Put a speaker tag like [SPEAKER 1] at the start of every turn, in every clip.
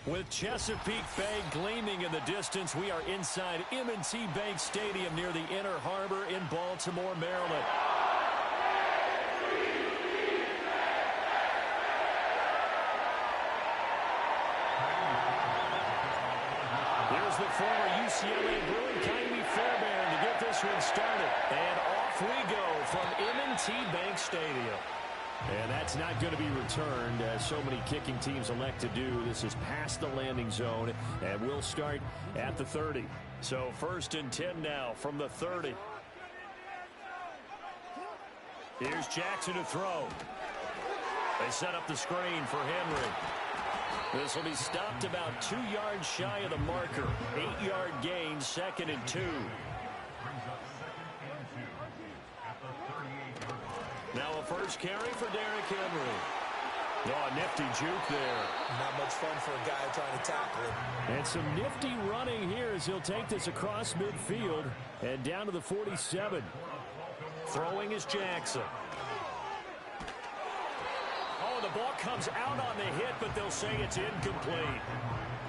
[SPEAKER 1] With Chesapeake Bay gleaming in the distance, we are inside M&T Bank Stadium near the Inner Harbor in Baltimore, Maryland. Here's the former UCLA Bruin, Kylie Fairbairn, to get this one started. And off we go from M&T Bank Stadium. And that's not going to be returned, as so many kicking teams elect to do. This is past the landing zone, and we'll start at the 30. So 1st and 10 now from the 30. Here's Jackson to throw. They set up the screen for Henry. This will be stopped about 2 yards shy of the marker. 8-yard gain, 2nd and 2. Now a first carry for Derrick Henry. Oh, nifty juke there.
[SPEAKER 2] Not much fun for a guy trying to tackle him.
[SPEAKER 1] And some nifty running here as he'll take this across midfield and down to the 47. Throwing is Jackson. Oh, the ball comes out on the hit, but they'll say it's incomplete.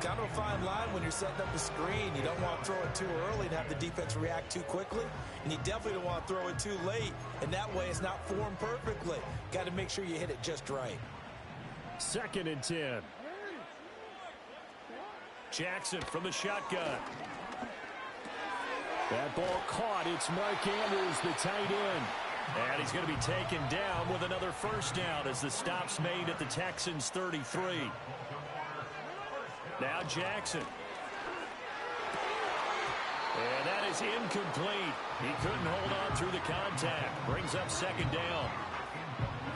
[SPEAKER 2] Kind of a fine line when you're setting up the screen. You don't want to throw it too early and have the defense react too quickly. And you definitely don't want to throw it too late. And that way it's not formed perfectly. Got to make sure you hit it just right.
[SPEAKER 1] 2nd and 10. Jackson from the shotgun. That ball caught. It's Mark Andrews, the tight end. And he's going to be taken down with another first down as the stop's made at the Texans' 33. Now Jackson. And that is incomplete. He couldn't hold on through the contact. Brings up 2nd down.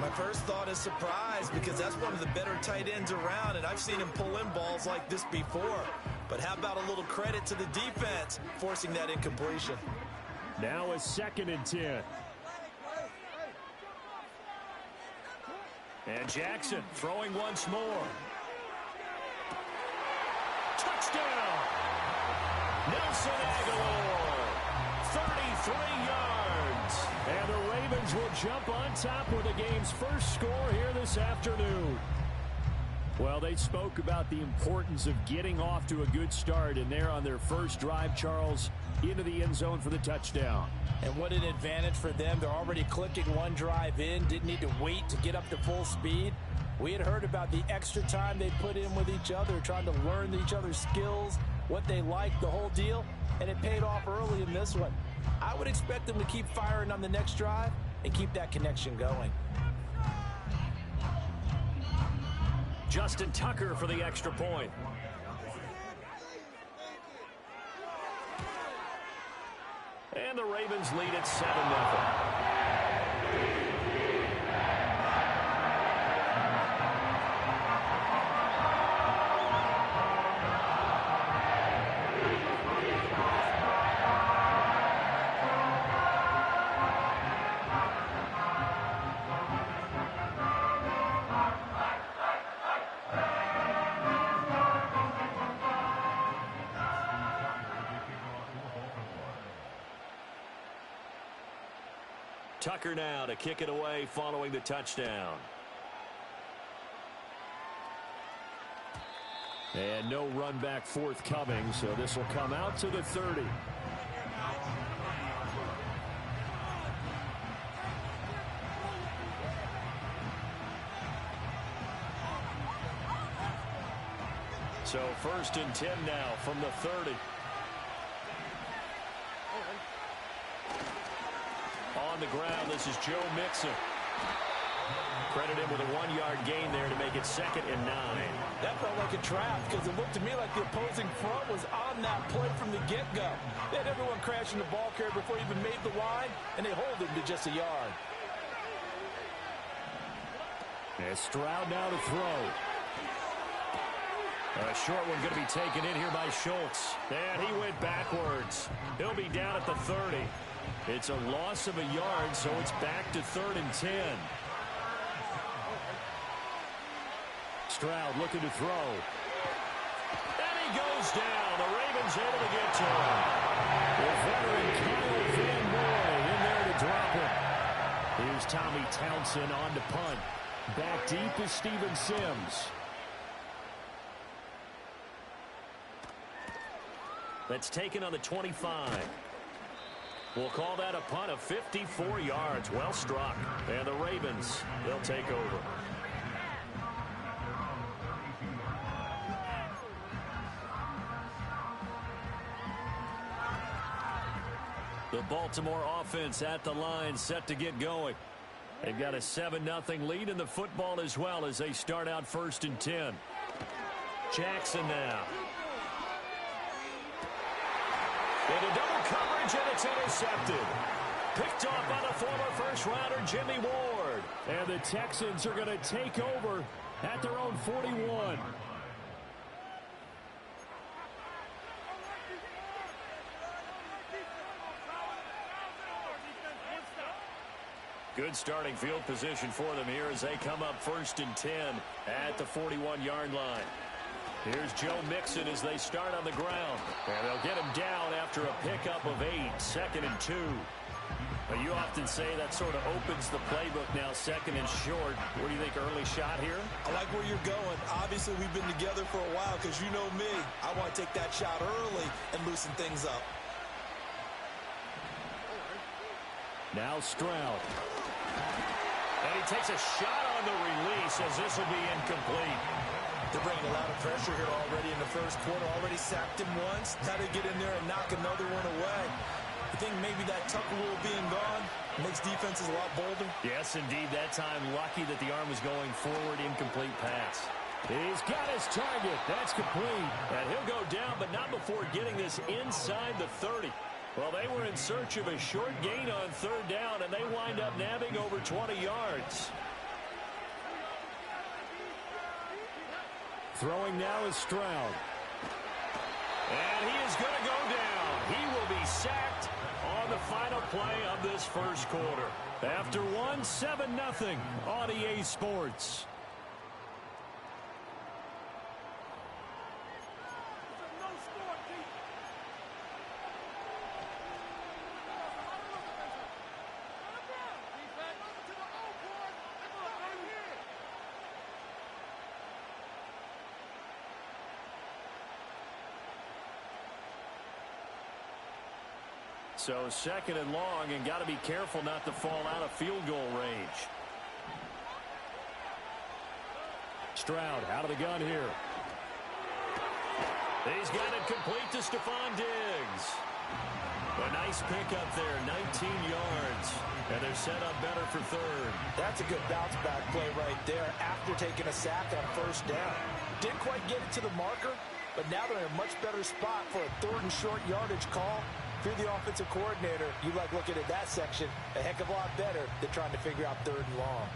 [SPEAKER 2] My first thought is surprise, because that's one of the better tight ends around, and I've seen him pull in balls like this before. But how about a little credit to the defense forcing that incompletion?
[SPEAKER 1] Now a 2nd and 10. And Jackson throwing once more. Touchdown! Nelson Aguilar, 33 yards. And the Ravens will jump on top with the game's first score here this afternoon. Well, they spoke about the importance of getting off to a good start, and they're on their first drive, Charles, into the end zone for the touchdown.
[SPEAKER 2] And what an advantage for them. They're already clicking one drive in, didn't need to wait to get up to full speed. We had heard about the extra time they put in with each other, trying to learn each other's skills, what they like, the whole deal, and it paid off early in this one. I would expect them to keep firing on the next drive and keep that connection going.
[SPEAKER 1] Justin Tucker for the extra point. And the Ravens lead at 7-0. Tucker now to kick it away following the touchdown. And no run back forthcoming, so this will come out to the 30. So 1st and 10 now from the 30. On the ground, this is Joe Mixon. Credit him with a 1-yard gain there to make it 2nd and 9.
[SPEAKER 2] That felt like a trap, because it looked to me like the opposing front was on that play from the get-go. They had everyone crashing the ball carrier before he even made the line, and they hold him to just a yard.
[SPEAKER 1] And Stroud now to throw. A short one going to be taken in here by Schultz. And he went backwards. He'll be down at the 30. It's a loss of a yard, so it's back to 3rd and 10. Stroud looking to throw. And he goes down. The Ravens able to get to him. The veteran Kyle Van Noy in there to drop him. Here's Tommy Townsend on to punt. Back deep is Steven Sims. That's taken on the 25. We'll call that a punt of 54 yards. Well struck. And the Ravens, they'll take over. The Baltimore offense at the line, set to get going. They've got a 7-0 lead in the football as well as they start out 1st and 10. Jackson now. Into double coverage, and it's intercepted. Picked off by the former first-rounder Jimmy Ward.
[SPEAKER 2] And the Texans are going to take over at their own 41.
[SPEAKER 1] Good starting field position for them here as they come up 1st and 10 at the 41-yard line. Here's Joe Mixon as they start on the ground. And they'll get him down after a pickup of 8, 2nd and 2. But you often say that sort of opens the playbook now, 2nd and short. What do you think, early shot here?
[SPEAKER 3] I like where you're going. Obviously, we've been together for a while because you know me. I want to take that shot early and loosen things up.
[SPEAKER 2] Now Stroud.
[SPEAKER 1] And he takes a shot on the release as this will be incomplete.
[SPEAKER 3] They're bringing a lot of pressure here already in the first quarter. Already sacked him once. How to get in there and knock another one away. I think maybe that tucker rule being gone makes defenses a lot bolder.
[SPEAKER 1] Yes, indeed. That time, lucky that the arm was going forward. Incomplete pass.
[SPEAKER 2] He's got his target. That's complete.
[SPEAKER 1] And he'll go down, but not before getting this inside the 30. Well, they were in search of a short gain on 3rd down, and they wind up nabbing over 20 yards.
[SPEAKER 2] Throwing now is Stroud.
[SPEAKER 1] And he is going to go down. He will be sacked on the final play of this first quarter. After 7-0 on EA Sports. So 2nd and long, and got to be careful not to fall out of field goal range.
[SPEAKER 2] Stroud out of the gun here.
[SPEAKER 1] He's got it complete to Stephon Diggs. A nice pickup there, 19 yards. And they're set up better for 3rd.
[SPEAKER 3] That's a good bounce-back play right there after taking a sack on 1st down. Didn't quite get it to the marker, but now they're in a much better spot for a 3rd and short yardage call. If you're the offensive coordinator, you like looking at that section a heck of a lot better than trying to figure out 3rd and long.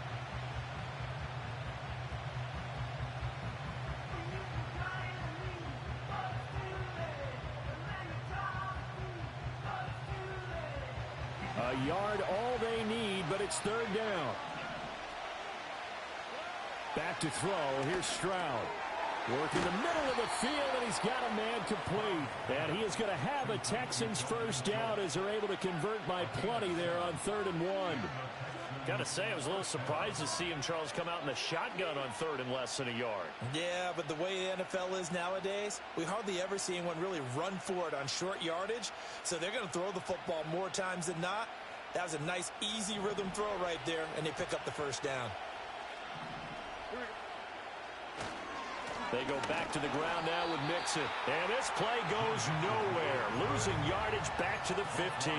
[SPEAKER 2] A yard all they need, but it's 3rd down. Back to throw. Here's Stroud. Working the middle of the field, and he's got a man complete. And he is going to have a Texans 1st down as they're able to convert by plenty there on 3rd and 1.
[SPEAKER 1] Got to say, I was a little surprised to see him, Charles, come out in the shotgun on 3rd and less than a yard.
[SPEAKER 3] Yeah, but the way the NFL is nowadays, we hardly ever see anyone really run for it on short yardage. So they're going to throw the football more times than not. That was a nice, easy rhythm throw right there, and they pick up the 1st down.
[SPEAKER 1] They go back to the ground now with Mixon. And this play goes nowhere. Losing yardage back to the 15.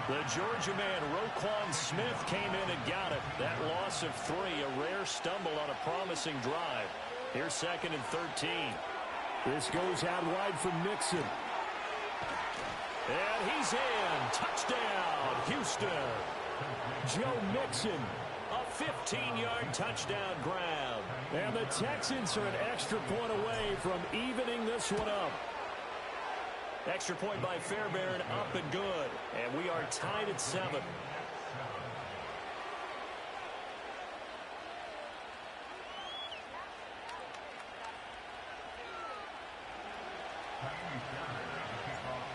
[SPEAKER 1] The Georgia man, Roquan Smith, came in and got it. That loss of 3, a rare stumble on a promising drive. Here's 2nd and 13.
[SPEAKER 2] This goes out wide for Mixon.
[SPEAKER 1] And he's in. Touchdown, Houston.
[SPEAKER 2] Joe Mixon.
[SPEAKER 1] A 15-yard touchdown grab.
[SPEAKER 2] And the Texans are an extra point away from evening this one up.
[SPEAKER 1] Extra point by Fairbairn, up and good. And we are tied at 7.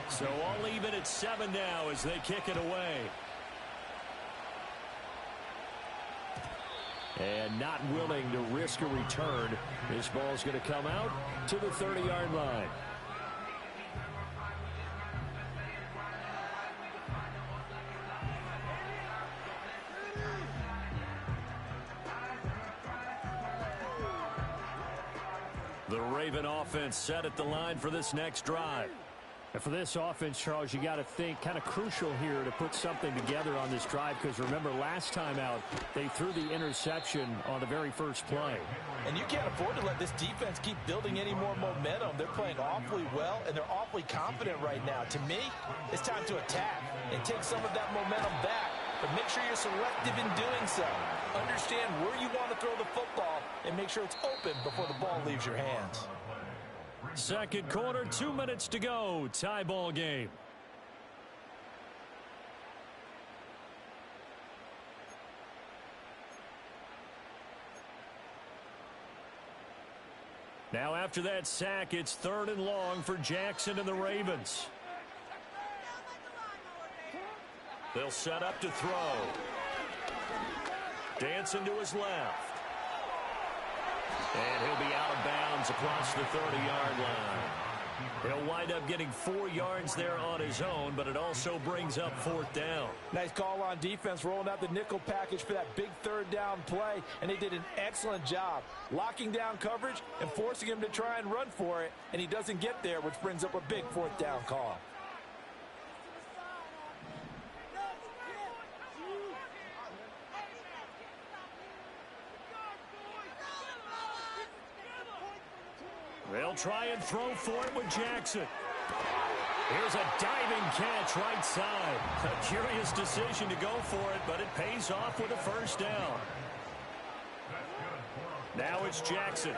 [SPEAKER 1] So all even at 7 now as they kick it away.
[SPEAKER 2] And not willing to risk a return. This ball's going to come out to the 30-yard line.
[SPEAKER 1] The Raven offense set at the line for this next drive.
[SPEAKER 4] And for this offense, Charles, you got to think kind of crucial here to put something together on this drive, because remember last time out they threw the interception on the very first play.
[SPEAKER 3] And you can't afford to let this defense keep building any more momentum. They're playing awfully well, and they're awfully confident right now. To me, it's time to attack and take some of that momentum back. But make sure you're selective in doing so. Understand where you want to throw the football and make sure it's open before the ball leaves your hands.
[SPEAKER 1] Second quarter, 2 minutes to go. Tie ball game. Now after that sack, it's 3rd and long for Jackson and the Ravens. They'll set up to throw. Dancing to his left. And he'll be out of bounds across the 30-yard line. He'll wind up getting 4 yards there on his own, but it also brings up 4th down.
[SPEAKER 3] Nice call on defense, rolling out the nickel package for that big 3rd down play, and they did an excellent job locking down coverage and forcing him to try and run for it, and he doesn't get there, which brings up a big 4th down call.
[SPEAKER 1] They'll try and throw for it with Jackson. Here's a diving catch right side. A curious decision to go for it, but it pays off with a 1st down. Now it's Jackson.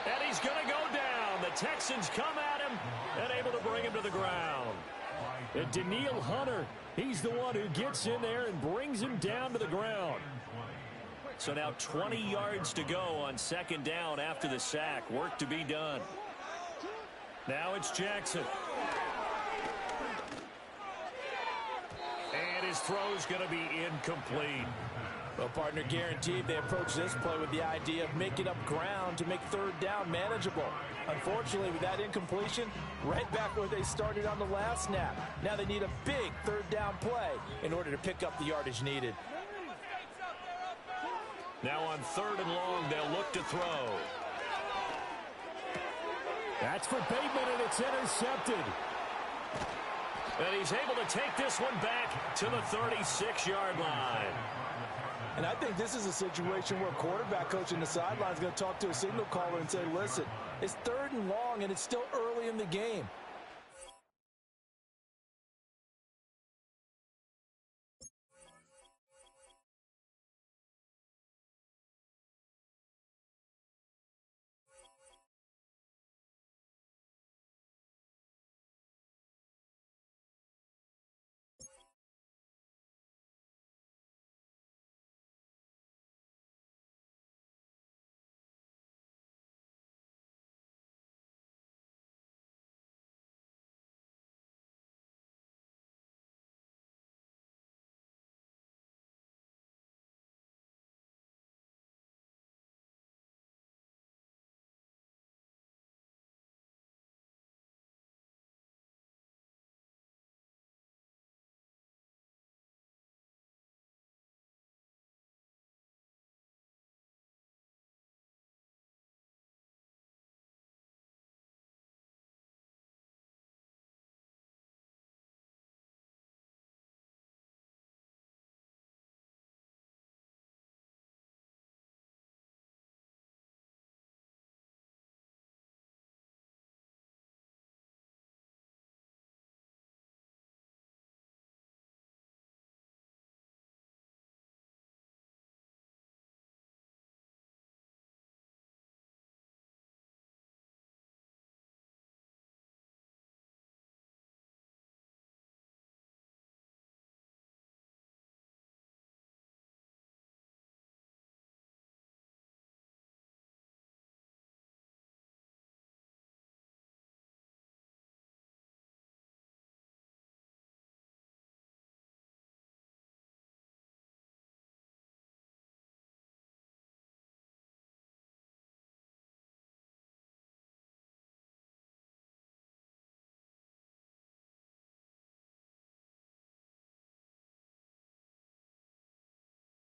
[SPEAKER 1] And he's going to go down. The Texans come at him and able to bring him to the ground. And Daniil Hunter, he's the one who gets in there and brings him down to the ground. So now 20 yards to go on 2nd down after the sack. Work to be done. Now it's Jackson. And his throw's going to be incomplete.
[SPEAKER 3] Well, partner, guaranteed they approach this play with the idea of making up ground to make 3rd down manageable. Unfortunately, with that incompletion, right back where they started on the last snap. Now they need a big 3rd down play in order to pick up the yardage needed.
[SPEAKER 1] Now on 3rd and long, they'll look to throw.
[SPEAKER 4] That's for Bateman, and it's intercepted.
[SPEAKER 1] And he's able to take this one back to the 36-yard line.
[SPEAKER 3] And I think this is a situation where a quarterback coach in the sideline is going to talk to a signal caller and say, listen, it's 3rd and long, and it's still early in the game.